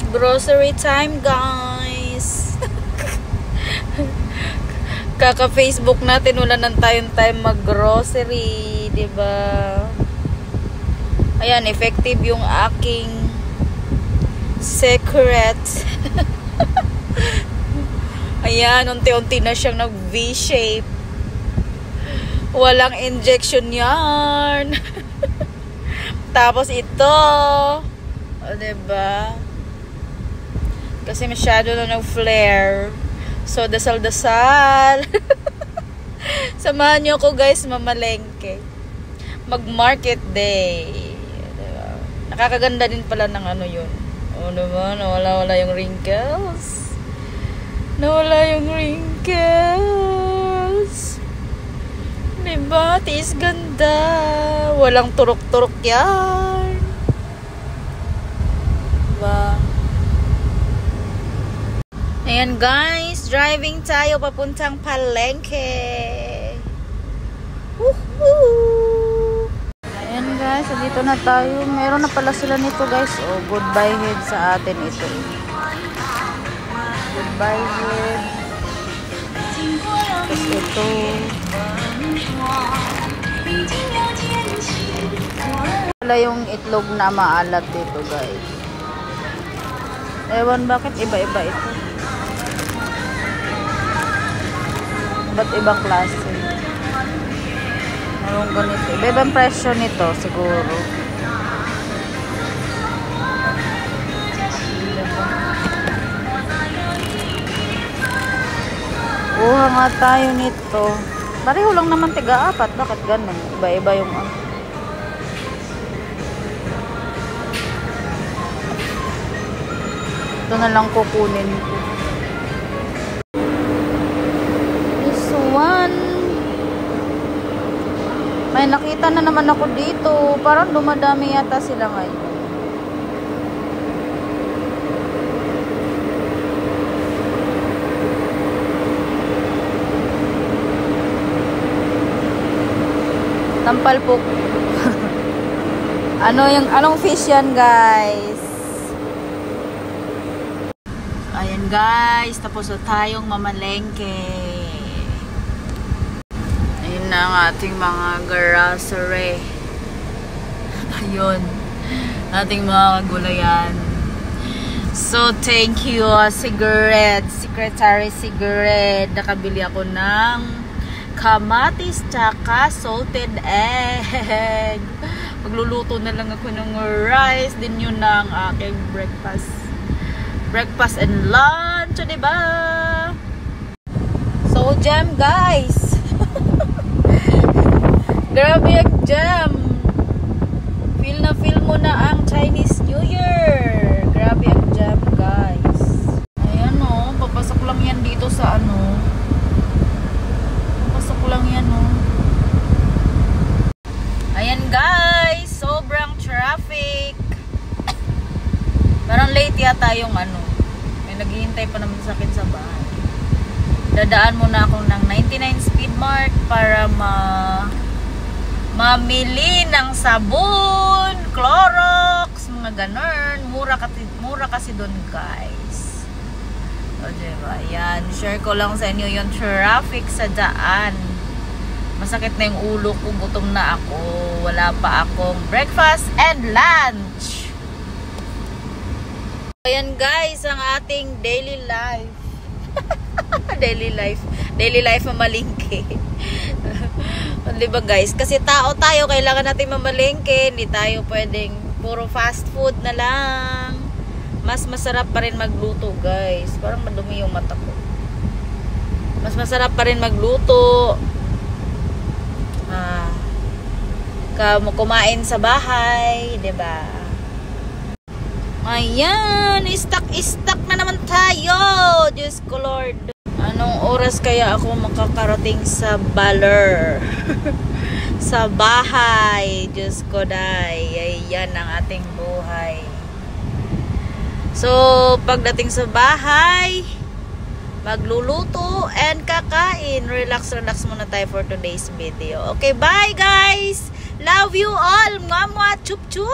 Grocery time, guys. Kaka-Facebook natin, wala nang tayong time mag-grocery, diba? Ayan, effective yung aking secret. Ayan, unti-unti na siyang nag-V-shape. Walang injection yan. Tapos ito, o, diba? Kasi masyado na nag-flare. So, dasal-dasal. Samahan nyo ako, guys, mamalengke. Mag-market day. Diba? Nakakaganda din pala ng ano yun. O, diba? Nawala-wala yung wrinkles. Nawala yung wrinkles. Diba? Tiis ganda. Walang turok-turok yan. Diba? Ayan, guys, driving tayo papuntang palengke. Woohoo! Ayan, guys, dito na tayo. Meron na pala sila nito, guys. Oh, goodbye head sa atin ito. Goodbye head. Tapos ito. Wala yung itlog na maalat dito, guys. Ewan bakit iba-iba ito. Ba't ibang klase? Mayroong ganito. Iba-ibang presyo nito siguro. Kuha nga tayo nito. Pareho lang naman tiga-apat. Bakit ganun? Iba-iba yung ito na lang kukunin ko. May nakita na naman ako dito. Parang dumadami yata sila ngayon. Tampalpok. Anong fish yan, guys? Ayan, guys. Tapos na tayong mamalengke. Na ang ating mga grocery. Ayun. Ating mga gulayan. So, thank you, Secretary Cigarette. Nakabili ako ng kamatis tsaka salted egg. Magluluto na lang ako ng rice. Din yun ang aking breakfast. Breakfast and lunch. Diba? So, jam, guys. Grabe ang jam. Feel mo na ang Chinese New Year. Grabe ang jam, guys. Ayan o. Papasok lang yan dito sa ano. Papasok lang yan o. Ayan, guys. Sobrang traffic. Parang late yata yung ano. May naghihintay pa naman sa akin sa bahay. Dadaan muna ako ng 99 speed mark para mamili ng sabon, Clorox, mga ganun. Mura kasi doon, guys. O, diba? Yan. Share ko lang sa inyo yung traffic sa daan. Masakit na yung ulo ko. Gutom na ako. Wala pa akong breakfast and lunch. Ayan, guys, ang ating daily life. Daily life mamalingke. Diba, guys? Kasi tao tayo, kailangan natin mamalingke. Hindi tayo pwedeng puro fast food na lang. Mas masarap pa rin magluto, guys. Parang madumi yung mata ko. Mas masarap pa rin magluto. Kumain sa bahay, diba? Ayan, stuck na naman tayo. Diyos ko, Lord. Anong oras kaya ako makakarating sa Baler? Sa bahay. Diyos ko, day. Ayan ang ating buhay. So, pagdating sa bahay, magluluto and kakain. Relax muna tayo for today's video. Okay, bye, guys. Love you all. Mwah, mwah, chup, chup.